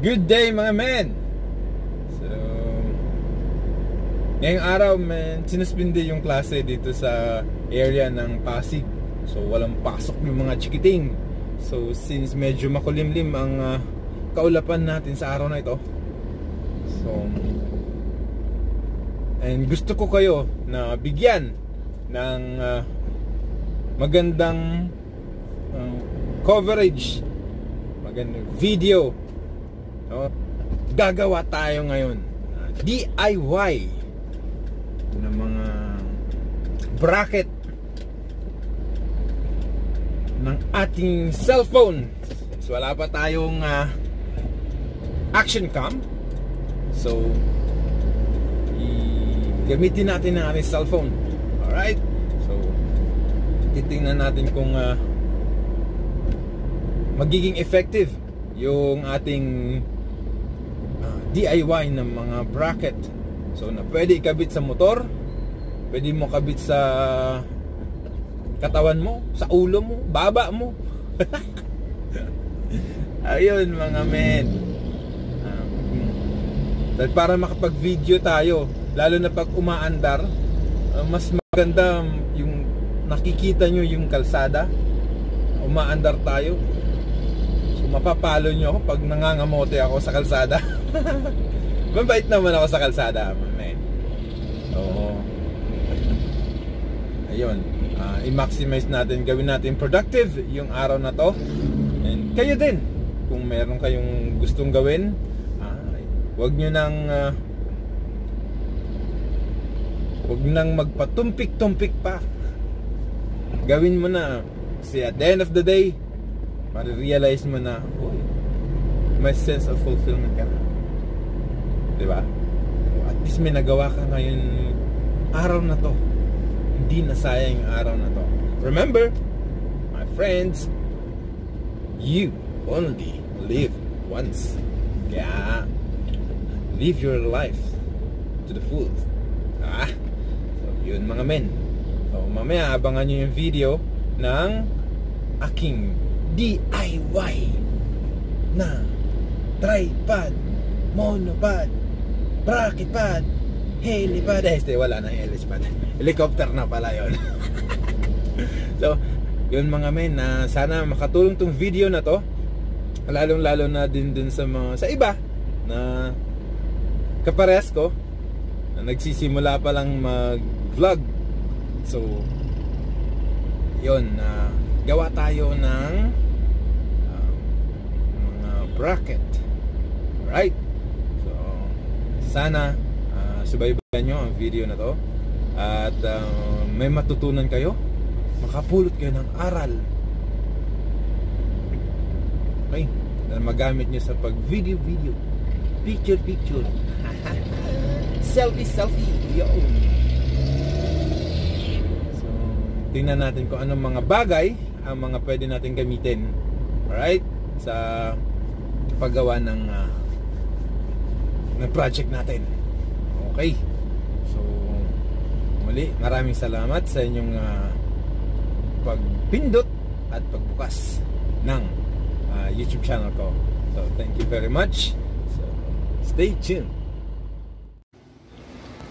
Good day mga men. So ngayong araw men, sinuspindi yung klase dito sa area ng Pasig. So walang pasok yung mga chikiting. So since medyo makulimlim ang kaulapan natin sa araw na ito, so and gusto ko kayo na bigyan ng magandang coverage, magandang video. No? Gagawa tayo ngayon DIY ng mga bracket ng ating cellphone. So wala pa tayong action cam, so gamitin natin ang ating cellphone. Alright, so titingnan natin kung magiging effective yung ating DIY ng mga bracket. So na pwede ikabit sa motor, pwede mo kabit sa katawan mo, sa ulo mo, baba mo. Ayun mga men, para makapag-video tayo, lalo na pag umaandar, mas maganda yung nakikita nyo yung kalsada. Umaandar tayo, so mapapalo nyo ako pag nangangamote ako sa kalsada. Mabait naman ako sa kalsada, man. So ayun, i-maximize natin, gawin natin productive yung araw na to. And kayo din, kung meron kayong gustong gawin, wag nyo nang magpatumpik-tumpik pa. Gawin mo na, kasi at the end of the day, marirealize mo na, oh, may sense of fulfillment ka na, diba? At least may nagawa ka ngayon araw na to. Hindi na sayang yung araw na to. Remember, my friends, you only live once. Kaya live your life to the fullest. So yun mga men. So mamaya abangan nyo yung video ng aking DIY na tripod, monopod, bracket pad, helipad. Wala na helipad, helicopter na pala yun. So yun mga men, sana makatulong tong video na to, lalong lalo na din dun sa iba na kaparehas ko na nagsisimula pa lang mag-vlog. So yun, gawa tayo ng mga bracket. Right? So sana subaybayan nyo ang video na to at may matutunan kayo, makapulot kayo ng aral, okay, na magamit nyo sa pag video, picture, selfie, yo. So tingnan natin kung anong mga bagay ang mga pwede natin gamitin, alright, sa paggawa ng project natin. Okay, so muli, maraming salamat sa inyong pagpindot at pagbukas ng YouTube channel ko. So thank you very much. So stay tuned.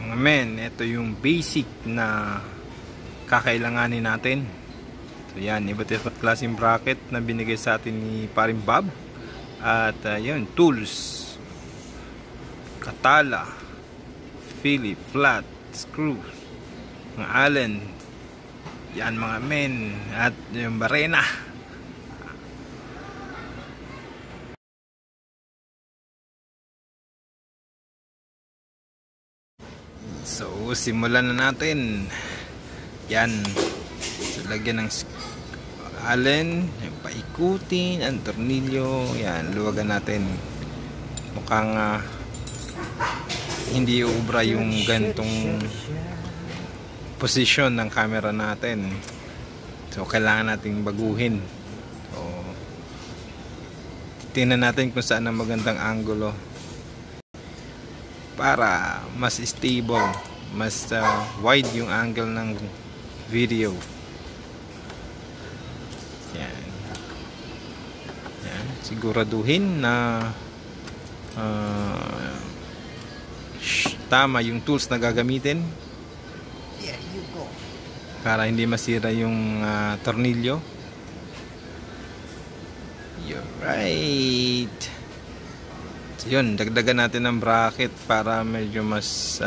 Mga men, ito yung basic na kakailanganin natin. So yan, iba't ibang klaseng bracket na binigay sa atin ni Paring Bob. At yun, tools, katala, Philip, flat, screws, mga Allen, yan mga men, at yung barena. So simulan na natin. Yan, so lagyan ng Allen, yung paikutin, ang tornilyo, yan, luwagan natin. Mukhang hindi ubra yung gantong position ng camera natin. So kailangan nating baguhin. So tingnan natin kung saan ang magandang angulo para mas stable, mas wide yung angle ng video. Yan. Yan, siguraduhin na tama yung tools na gagamitin para hindi masira yung tornilyo. You're right. So yun, dagdagan natin ng bracket para medyo mas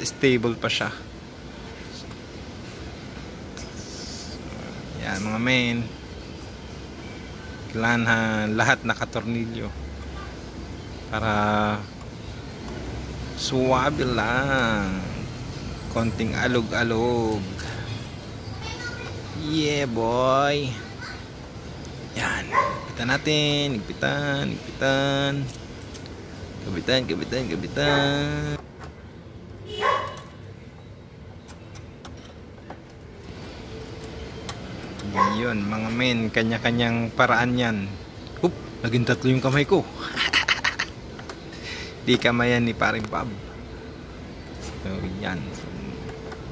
stable pa siya. So, yan mga men, kailangan lahat nakatornilyo para suwabe lang, konting alog-alog. Yeah boy. Yan, kabitan natin, kabitan. Yun mga men, kanya-kanyang paraan yan. Oop, naging tatlo yung kamay ko. Di kamayan ni paring Pab. So yan,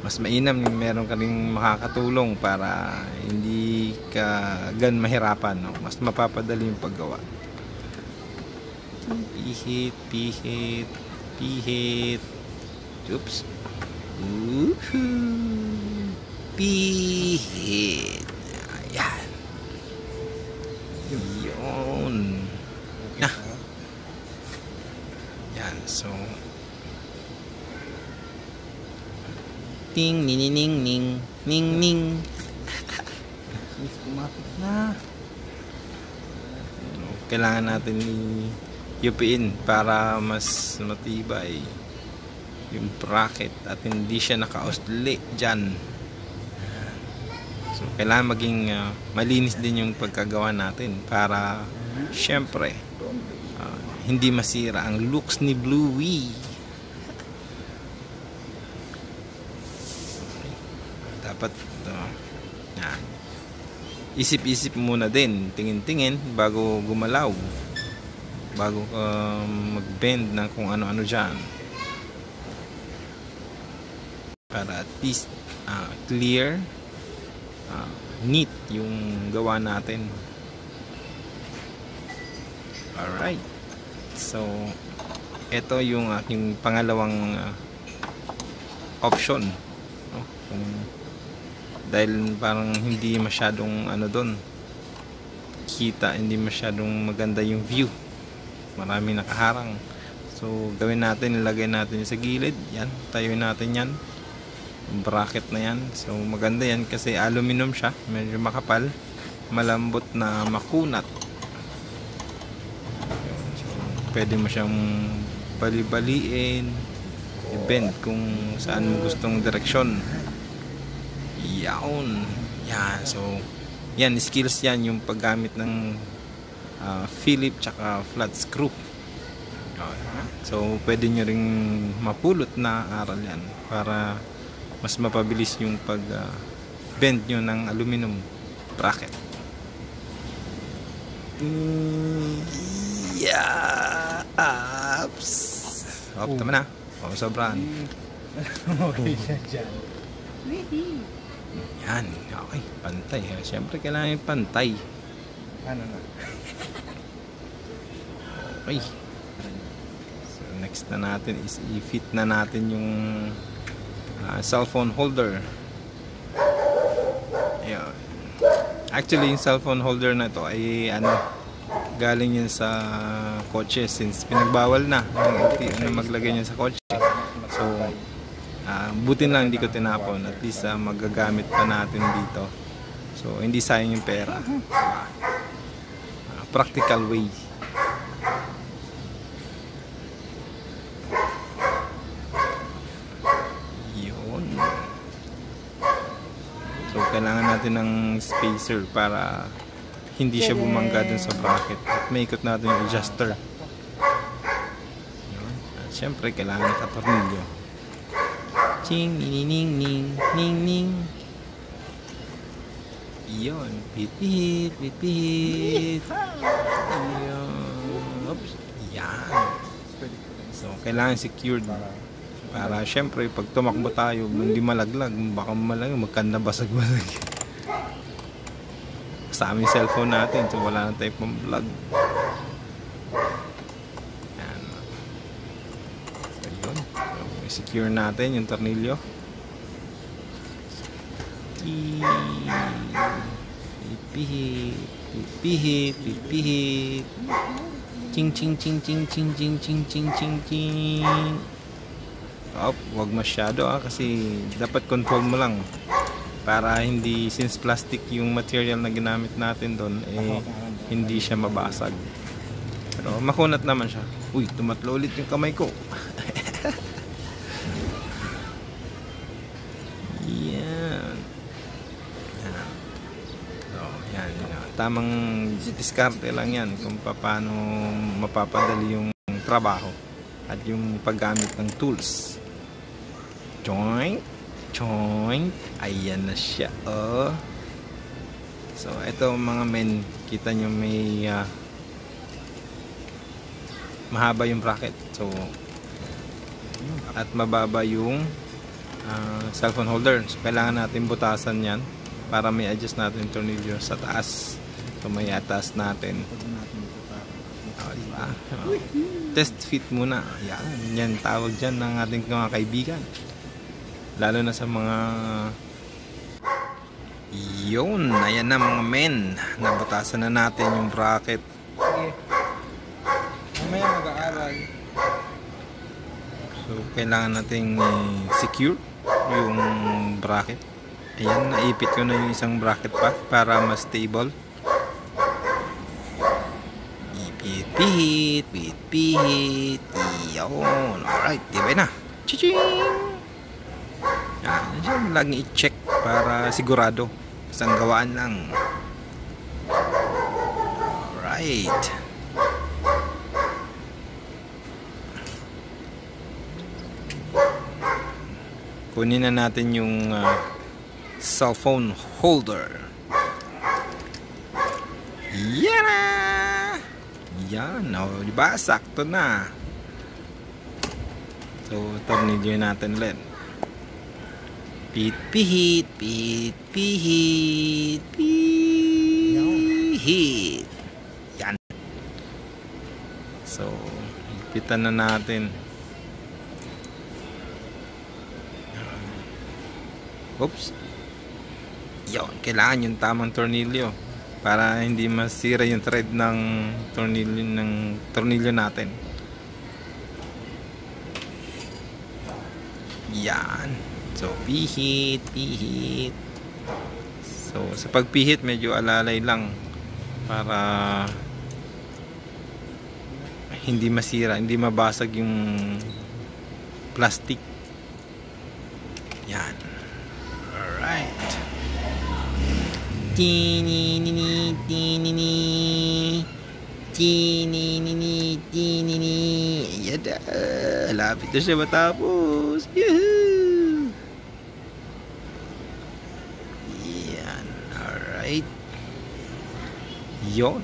mas mainam meron ka ring makakatulong para hindi ka mahirapan, no? Mas mapapadali yung paggawa. Pihit. Oops. Pihit. Ayan. Yun. Nah. Yan, so ting ning ning kumapit na. Kailangan natin i-yupiin para mas matibay yung bracket at hindi siya naka-oscillate dyan. So kailangan maging malinis din yung pagkagawa natin para syempre hindi masira ang looks ni Bluey. Dapat isip-isip muna din, tingin-tingin bago gumalaw, bago mag-bend ng kung ano-ano dyan, para at least clear, neat yung gawa natin. Alright, so ito yung aking pangalawang option, no? Dahil parang hindi masyadong doon kita, hindi masyadong maganda yung view, marami nakaharang. So gawin natin, ilagay natin sa gilid, yan, tayuin natin yan, bracket na yan. So maganda yan kasi aluminum siya, medyo makapal, malambot na makunat. So pwede mo siyang bali-baliin, i-bend kung saan mo gustong direksyon. Yan. So yan, skills yan, yung paggamit ng Philip tsaka flat screw. So pwede nyo ring mapulot na aral yan para mas mapabilis yung pag bend nyo ng aluminum bracket. Yeah. Ups. Tama na. Sobrahan. Okay siya dyan. Yan, okay, pantay. Siyempre kailangan yung pantay. Ano na? Okay. So next na natin is i-fit na natin yung cellphone holder. Ayan. Actually yung cellphone holder na to ay galing yun sa kotse, since pinagbawal na maglagay yun sa kotse. So butin lang hindi ko tinapon, at least magagamit pa natin dito, so hindi sayang yung pera. Practical way. Yun. So kailangan natin ng spacer para hindi siya bumangga dun sa bracket, at may ikot natin yung adjuster. Yun. At syempre kailangan nakatornilyo. Ching, ning, ning. Yun, pit. Oops. Yan. So, kailangan secured para syempre pag tumakbo tayo, hindi malaglag, baka magkanda basag-basag. Sa aming cellphone natin, so wala na tayong pang vlog. Yan. i-secure natin yung tornilyo. Pipihit, pipihit. Ching ching ching ching ching ching ching ching ching ching. Wag masyado kasi dapat control mo lang para hindi, since plastic yung material na ginamit natin doon, hindi siya mabasag. Pero makunat naman siya. Uy, tumatlo ulit yung kamay ko. Yan. Yan. Tamang diskarte lang yan kung paano mapapadali yung trabaho at yung paggamit ng tools. Joint. Ayan na siya. So ito mga men, kita nyo may mahaba yung bracket. So at mababa yung cellphone holder. So kailangan natin butasan yan para may adjust natin yung tornilyo sa taas. So may atas natin. Diba? Test fit muna. Yan tawag dyan ng ating mga kaibigan. Lalo na sa mga yun. Ayan na mga men. Nabutasan na natin yung bracket. Sige. Mamaya mag-aaral. So kailangan nating secure yung bracket. Ayan, naipit ko na yung isang bracket pa para mas stable. Pihit. Yun. Alright, diba na? Chiching! Yan, laging i-check para sigurado. Isang gawaan lang. Alright. Kunin na natin yung cellphone holder. Yan na! Yan, diba? Sakto na. So, tornilyo natin ulit. Pihit. Yan. So, higpitan na natin. Oops. Yun, kailangan yung tamang tornilyo para hindi masira yung thread ng tornilyo natin. Yan. So, pihit. So, sa pagpihit, medyo alalay lang para hindi masira, hindi mabasag yung plastic. Yan. Alright. Tinini. Yada. Lapit na siya matapos. Yahoo! Yan. Alright. Yon.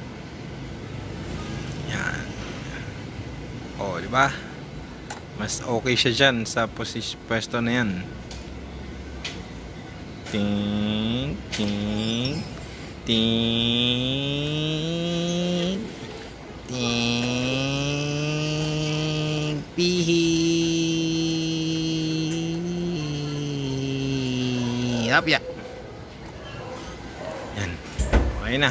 Yan. Diba? Mas okay siya dyan sa pwesto na yan. Ting. Pihit. Ya. Yan. Okay na.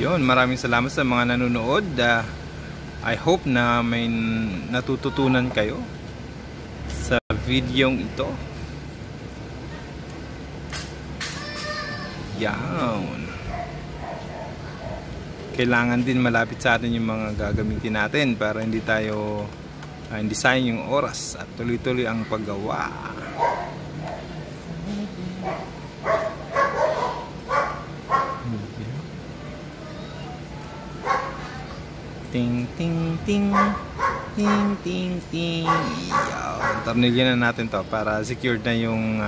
Yun, maraming salamat sa mga nanonood. I hope na may natututunan kayo sa videong ito. Yan. Kailangan din malapit sa atin yung mga gagamitin natin para hindi tayo hindi sayang yung oras at tuloy-tuloy ang paggawa. Ting. Yan. Tornilyo na natin to para secured na yung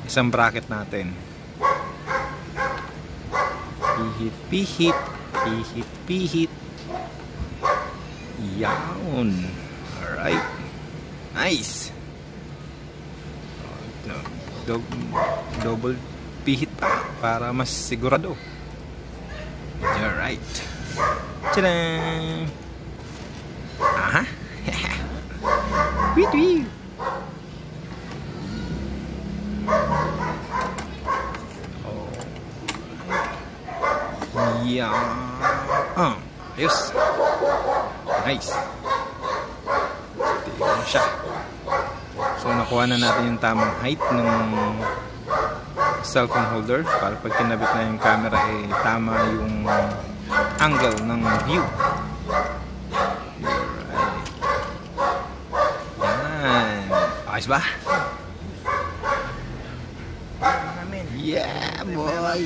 isang bracket natin. Pihit. Yan. Alright. Nice. Double pihit pa para mas sigurado. Alright. Alright. Tadaan! Aha! Tweet tweet! Yeah. Ayos. Nice. Tingnan siya. So nakuha na natin yung tamang height ng cellphone holder para pag kinabit na yung camera tama yung angle ng view. Yan. Ayos ba? Yeah, boy.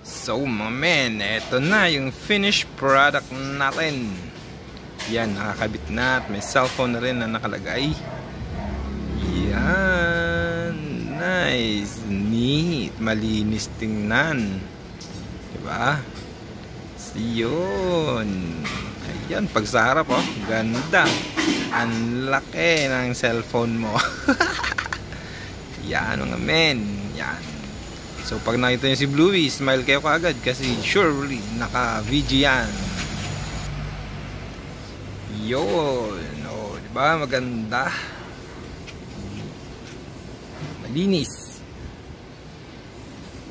So mga men, eto na yung finished product natin. Yan, nakakabit na at may cellphone na rin na nakalagay. Yan, nice, neat, malinis tingnan, diba? Yun. Ayan, pag sa harap, oh, ganda. Ang laki ng cellphone mo. Yan mga men. Yan. So pag nakita nyo si Bluey, smile kayo kaagad kasi surely naka-VG yan. Yun. O, diba? Maganda. Malinis.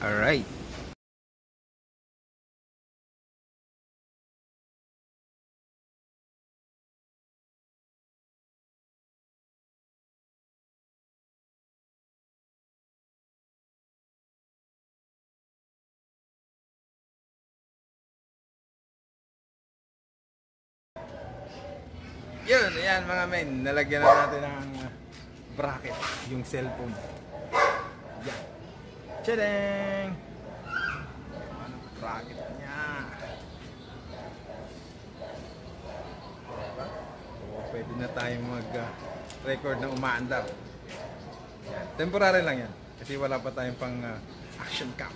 Alright. Yun, ayan mga men, nalagyan na natin ng bracket yung cellphone. Yan. Tadang! Ano bracket niya? So, pwede na tayong mag-record ng umaandar. Yan. Temporary lang yan kasi wala pa tayong pang action cam.